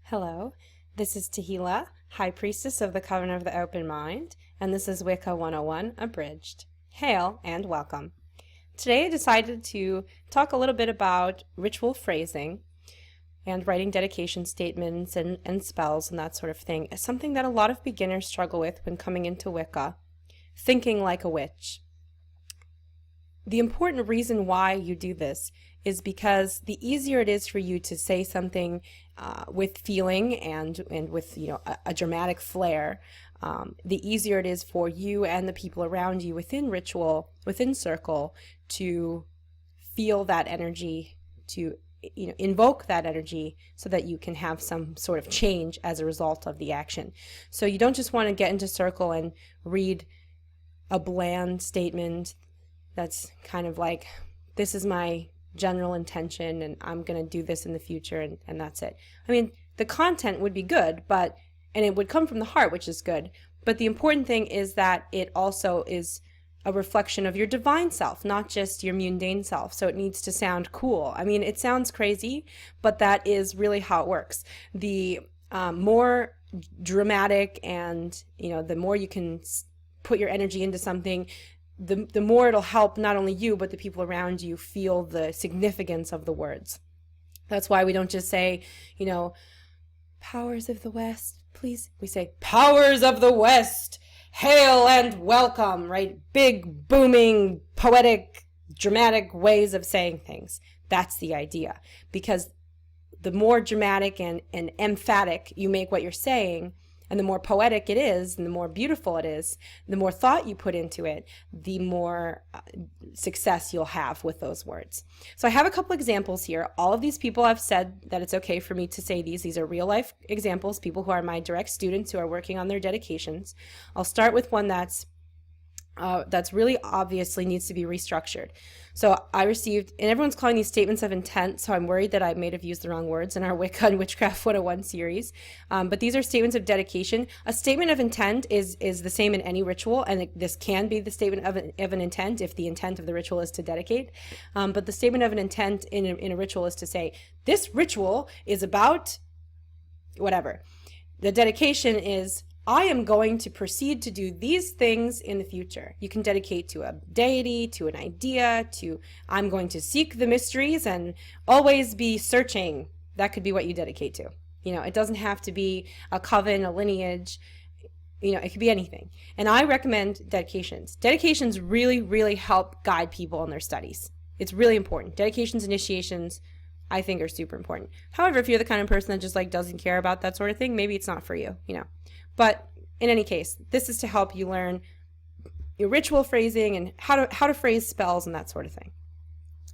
Hello, this is Tehila, High Priestess of the Covenant of the Open Mind, and this is Wicca 101 Abridged. Hail and welcome. Today I decided to talk a little bit about ritual phrasing and writing dedication statements and spells and that sort of thing as something that a lot of beginners struggle with when coming into Wicca, thinking like a witch. The important reason why you do this is because the easier it is for you to say something with feeling and with a dramatic flair, the easier it is for you and the people around you within ritual, within circle, to feel that energy, to invoke that energy so that you can have some sort of change as a result of the action. So you don't just want to get into circle and read a bland statement that's kind of like, this is my general intention and I'm going to do this in the future and that's it. I mean, the content would be good, and it would come from the heart, which is good. But the important thing is that it also is a reflection of your divine self, not just your mundane self. So it needs to sound cool. I mean, it sounds crazy, but that is really how it works. The more dramatic and, the more you can put your energy into something, the more it'll help not only you, but the people around you feel the significance of the words. That's why we don't just say, powers of the West, please. We say, powers of the West, hail and welcome, right? Big, booming, poetic, dramatic ways of saying things. That's the idea. Because the more dramatic and emphatic you make what you're saying, and the more poetic it is, and the more beautiful it is, the more thought you put into it, the more success you'll have with those words. So I have a couple examples here. All of these people have said that it's okay for me to say these. These are real life examples, people who are my direct students who are working on their dedications. I'll start with one that's really obviously needs to be restructured. So I received, and everyone's calling these statements of intent, so I'm worried that I may have used the wrong words in our Wicca and Witchcraft 101 series. But these are statements of dedication. A statement of intent is the same in any ritual, and this can be the statement of an intent if the intent of the ritual is to dedicate. But the statement of an intent in a ritual is to say, this ritual is about whatever. The dedication is, I am going to proceed to do these things in the future. You can dedicate to a deity, to an idea, to I'm going to seek the mysteries and always be searching. That could be what you dedicate to. It doesn't have to be a coven, a lineage. It could be anything. And I recommend dedications. Dedications really, really help guide people in their studies. It's really important. Dedications, initiations, I think are super important. However, if you're the kind of person that just doesn't care about that sort of thing, maybe it's not for you, But in any case, this is to help you learn your ritual phrasing and how to phrase spells and that sort of thing.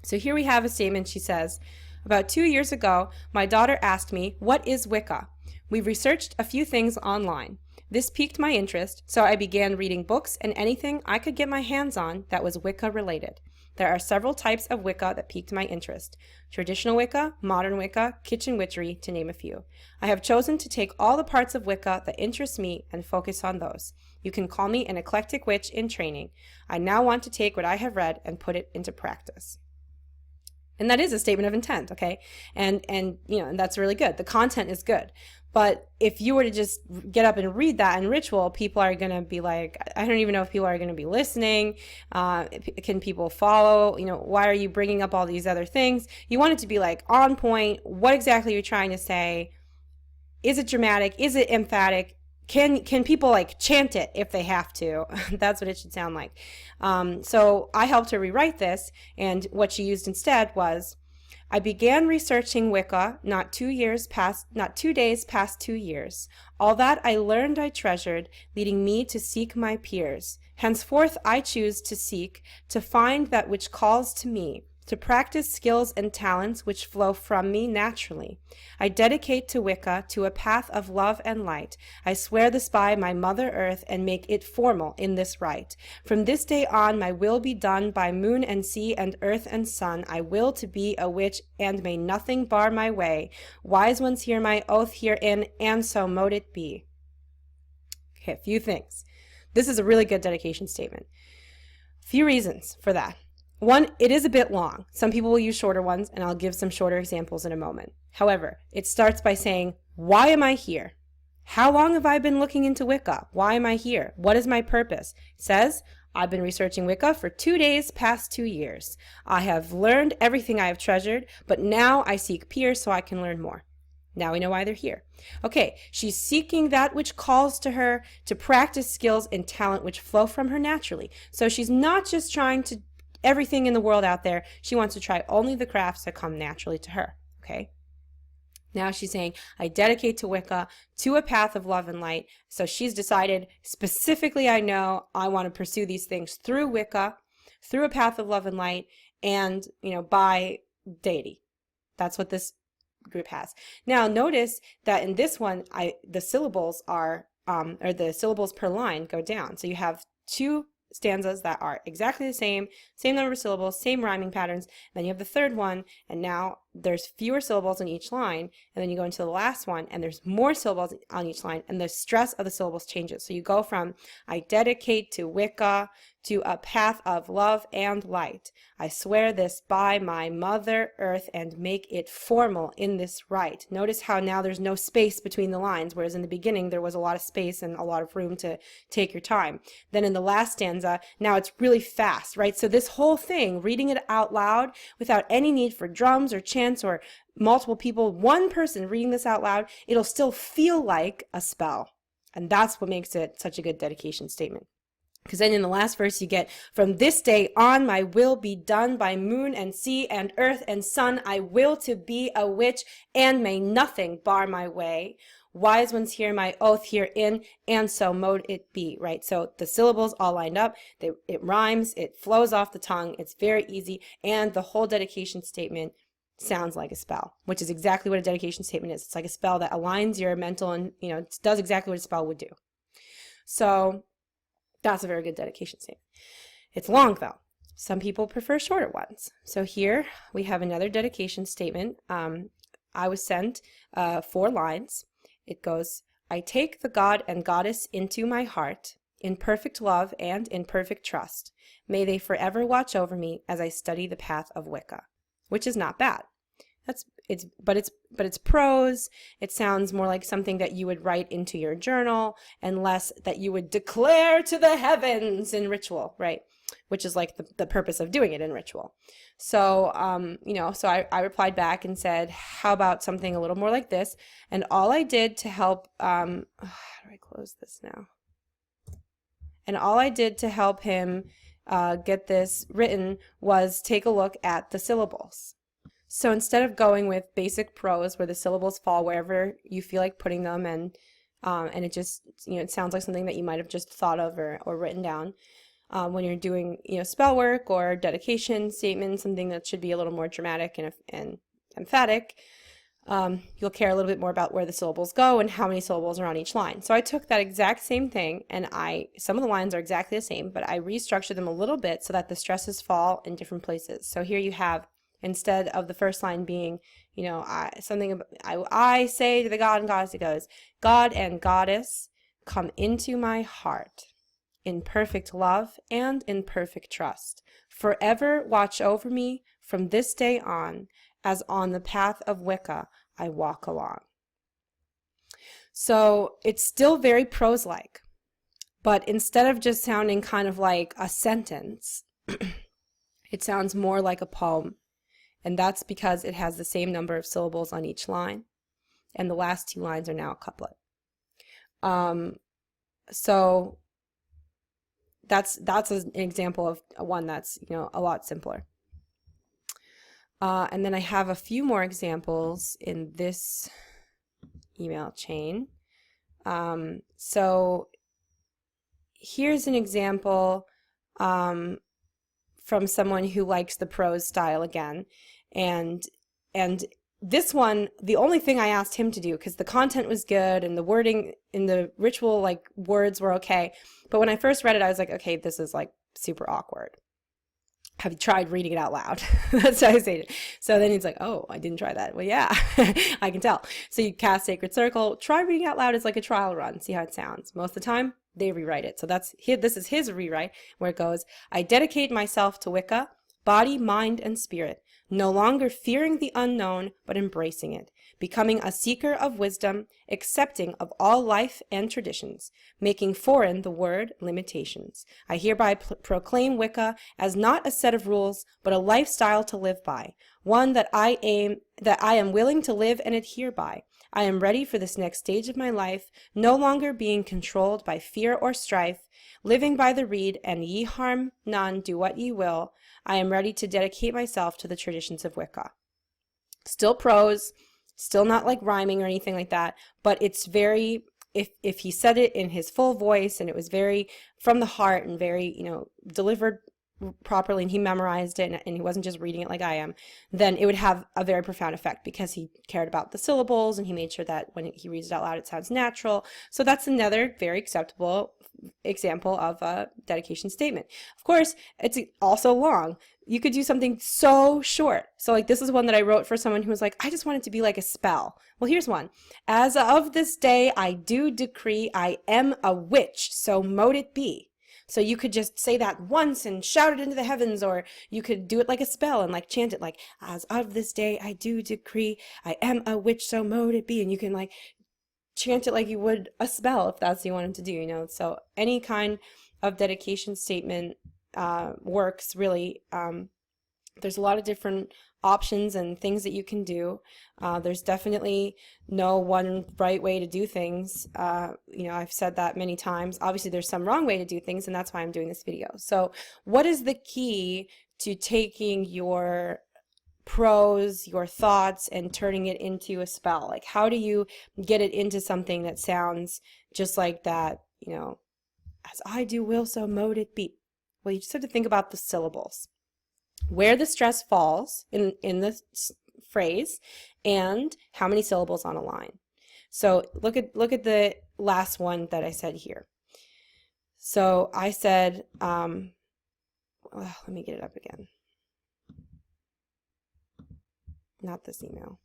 So here we have a statement. She says, about 2 years ago, my daughter asked me, what is Wicca? We researched a few things online. This piqued my interest, so I began reading books and anything I could get my hands on that was Wicca related. There are several types of Wicca that piqued my interest. Traditional Wicca, modern Wicca, kitchen witchery, to name a few. I have chosen to take all the parts of Wicca that interest me and focus on those. You can call me an eclectic witch in training. I now want to take what I have read and put it into practice. And that is a statement of intent, okay? And that's really good. The content is good. But if you were to just get up and read that in ritual, people are going to be like, I don't even know if people are going to be listening. Can people follow? Why are you bringing up all these other things? You want it to be on point. What exactly are you trying to say? Is it dramatic? Is it emphatic? Can people chant it if they have to? That's what it should sound like. So I helped her rewrite this, and what she used instead was, I began researching Wicca not 2 days past 2 years. All that I learned I treasured, leading me to seek my peers. Henceforth I choose to seek, to find that which calls to me, to practice skills and talents which flow from me naturally. I dedicate to Wicca, to a path of love and light. I swear this by my Mother Earth and make it formal in this rite. From this day on my will be done by moon and sea and earth and sun. I will to be a witch and may nothing bar my way. Wise ones hear my oath herein, and so mote it be. Okay, a few things. This is a really good dedication statement. A few reasons for that. One, it is a bit long. Some people will use shorter ones, and I'll give some shorter examples in a moment. However, it starts by saying, Why am I here? How long have I been looking into Wicca? Why am I here? What is my purpose? It says, I've been researching Wicca for 2 days past 2 years. I have learned everything I have treasured, but now I seek peers so I can learn more. Now we know why they're here. Okay, she's seeking that which calls to her to practice skills and talent which flow from her naturally. So she's not just trying to everything in the world out there. She wants to try only the crafts that come naturally to her. Okay? Now she's saying, I dedicate to Wicca, to a path of love and light. So she's decided, specifically, I know I want to pursue these things through Wicca, through a path of love and light, and, by deity. That's what this group has. Now notice that in this one, the syllables are, or the syllables per line go down. So you have 2 stanzas that are exactly the same number of syllables, same rhyming patterns. Then you have the third one, and now there's fewer syllables in each line. And then you go into the last one, and there's more syllables on each line, and the stress of the syllables changes. So you go from, I dedicate to Wicca, to a path of love and light. I swear this by my mother earth and make it formal in this rite. Notice how now there's no space between the lines, whereas in the beginning there was a lot of space and a lot of room to take your time. Then in the last stanza, now it's really fast, right? So this whole thing, reading it out loud without any need for drums or chants or multiple people, one person reading this out loud, it'll still feel like a spell. And that's what makes it such a good dedication statement. Because then in the last verse you get, from this day on my will be done by moon and sea and earth and sun. I will to be a witch and may nothing bar my way. Wise ones hear my oath herein, and so mote it be, right? So the syllables all lined up, it rhymes, it flows off the tongue, it's very easy, and the whole dedication statement sounds like a spell, which is exactly what a dedication statement is. It's like a spell that aligns your mental and, it does exactly what a spell would do. So that's a very good dedication statement. It's long though. Some people prefer shorter ones. So here we have another dedication statement. I was sent 4 lines. It goes, I take the God and Goddess into my heart, in perfect love and in perfect trust. May they forever watch over me as I study the path of Wicca, which is not bad. But it's prose. It sounds more like something that you would write into your journal and less that you would declare to the heavens in ritual, right? Which is like the purpose of doing it in ritual. So, so I replied back and said, how about something a little more like this? And all I did to help, how do I close this now? And all I did to help him get this written was take a look at the syllables. So instead of going with basic prose where the syllables fall wherever you feel like putting them and it just, it sounds like something that you might have just thought of or written down, when you're doing, spell work or dedication statement, something that should be a little more dramatic and emphatic, you'll care a little bit more about where the syllables go and how many syllables are on each line. So I took that exact same thing and some of the lines are exactly the same, but I restructured them a little bit so that the stresses fall in different places. So here you have, instead of the first line being, I say to the God and Goddess, it goes, God and Goddess, come into my heart in perfect love and in perfect trust. Forever watch over me from this day on, as on the path of Wicca I walk along. So it's still very prose-like, but instead of just sounding kind of like a sentence, it sounds more like a poem. And that's because it has the same number of syllables on each line. And the last 2 lines are now a couplet. So that's an example of one that's, a lot simpler. And then I have a few more examples in this email chain. So here's an example from someone who likes the prose style again. And this one, the only thing I asked him to do, because the content was good and the wording in the ritual words were okay, but when I first read it I was like, okay, this is super awkward. Have you tried reading it out loud? That's what I say. So then he's like, oh, I didn't try that. Well, yeah, I can tell. So you cast Sacred Circle, try reading out loud as like a trial run, see how it sounds. Most of the time they rewrite it. So this is his rewrite where it goes, I dedicate myself to Wicca, body, mind, and spirit, no longer fearing the unknown, but embracing it. becoming a seeker of wisdom, accepting of all life and traditions, making foreign the word limitations. I hereby proclaim Wicca as not a set of rules, but a lifestyle to live by, one that I am willing to live and adhere by. I am ready for this next stage of my life, no longer being controlled by fear or strife, living by the reed, and ye harm none, do what ye will. I am ready to dedicate myself to the traditions of Wicca. Still prose, still not like rhyming or anything like that, but it's very, if he said it in his full voice and it was very from the heart and very, delivered properly, and he memorized it and he wasn't just reading it like I am, then it would have a very profound effect because he cared about the syllables and he made sure that when he reads it out loud it sounds natural. So that's another very acceptable example of a dedication statement. Of course, it's also long. You could do something so short. So like this is one that I wrote for someone who was like, I just want it to be like a spell. Well, here's one. As of this day, I do decree I am a witch, so mote it be. So you could just say that once and shout it into the heavens, or you could do it like a spell and like chant it like, as of this day, I do decree I am a witch, so mote it be. And you can like chant it like you would a spell if that's what you wanted to do, So any kind of dedication statement works really. There's a lot of different options and things that you can do. There's definitely no one right way to do things. I've said that many times. Obviously, there's some wrong way to do things, and that's why I'm doing this video. So what is the key to taking your prose, your thoughts, and turning it into a spell? Like, how do you get it into something that sounds just like that, as I do will, so mote it be? Well, you just have to think about the syllables, where the stress falls in the phrase, and how many syllables on a line. So look at the last one that I said here. So I said, let me get it up again. Not this email.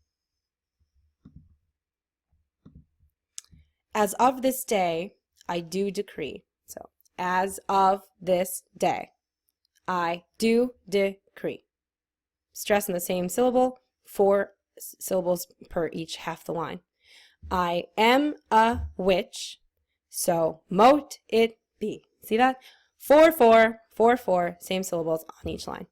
As of this day, I do decree. So as of this day, I do decree. Stress in the same syllable, 4 syllables per each half the line. I am a witch, so mote it be. See that? 4, 4, 4, 4, same syllables on each line.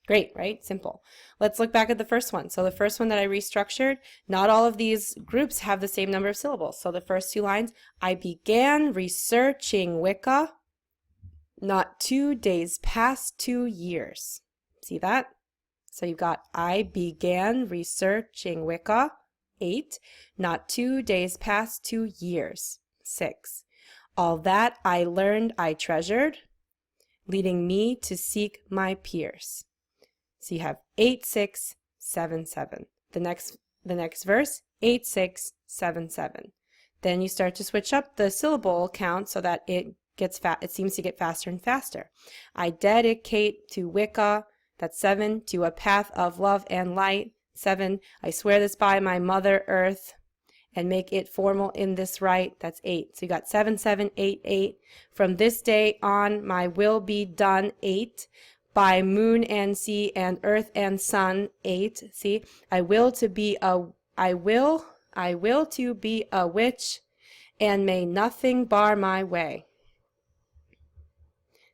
Great, right? Simple. Let's look back at the first one. So the first one that I restructured, not all of these groups have the same number of syllables. So the first 2 lines, I began researching Wicca, not 2 days past 2 years. See that? So you've got I began researching Wicca, 8, not 2 days past 2 years, 6. All that I learned I treasured, leading me to seek my peers. So you have 8, 6, 7, 7. The next verse, 8, 6, 7, 7. Then you start to switch up the syllable count so that it seems to get faster and faster. I dedicate to Wicca, that's 7, to a path of love and light, 7. I swear this by my Mother Earth and make it formal in this rite, that's 8. So you got 7, 7, 8, 8. From this day on, my will be done, 8. By moon and sea and earth and sun, 8. See, I will to be a witch, and may nothing bar my way.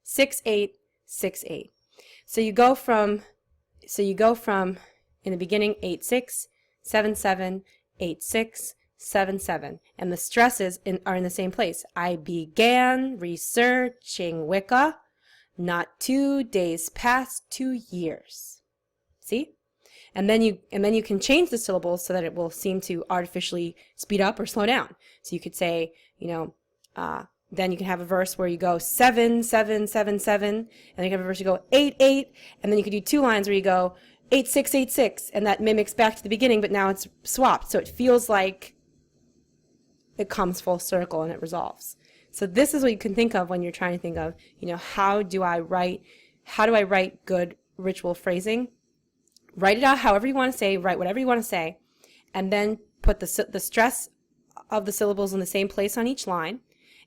6, 8, 6, 8. So you go from in the beginning 8, 6, 7, 7, 8, 6, 7, 7, and the stresses are in the same place. I began researching Wicca, not 2 days past 2 years. See? And then you can change the syllables so that it will seem to artificially speed up or slow down. So you could say, then you can have a verse where you go 7, 7, 7, 7, and then you can have a verse you go 8, 8, and then you could do 2 lines where you go 8, 6, 8, 6, and that mimics back to the beginning, but now it's swapped, so it feels like it comes full circle and it resolves. So this is what you can think of when you're trying to think of, how do I write good ritual phrasing? Write it out however you want to say, write whatever you want to say, and then put the stress of the syllables in the same place on each line,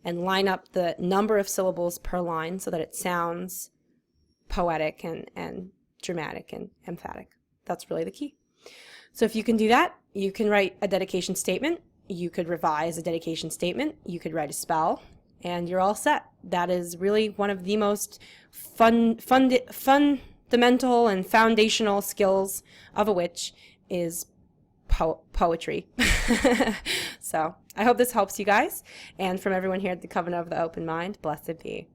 and line up the number of syllables per line so that it sounds poetic and dramatic and emphatic. That's really the key. So if you can do that, you can write a dedication statement. You could revise a dedication statement. You could write a spell, and you're all set. That is really one of the most fundamental and foundational skills of a witch is poetry. So I hope this helps you guys. And from everyone here at the Coven of the Open Mind, blessed be.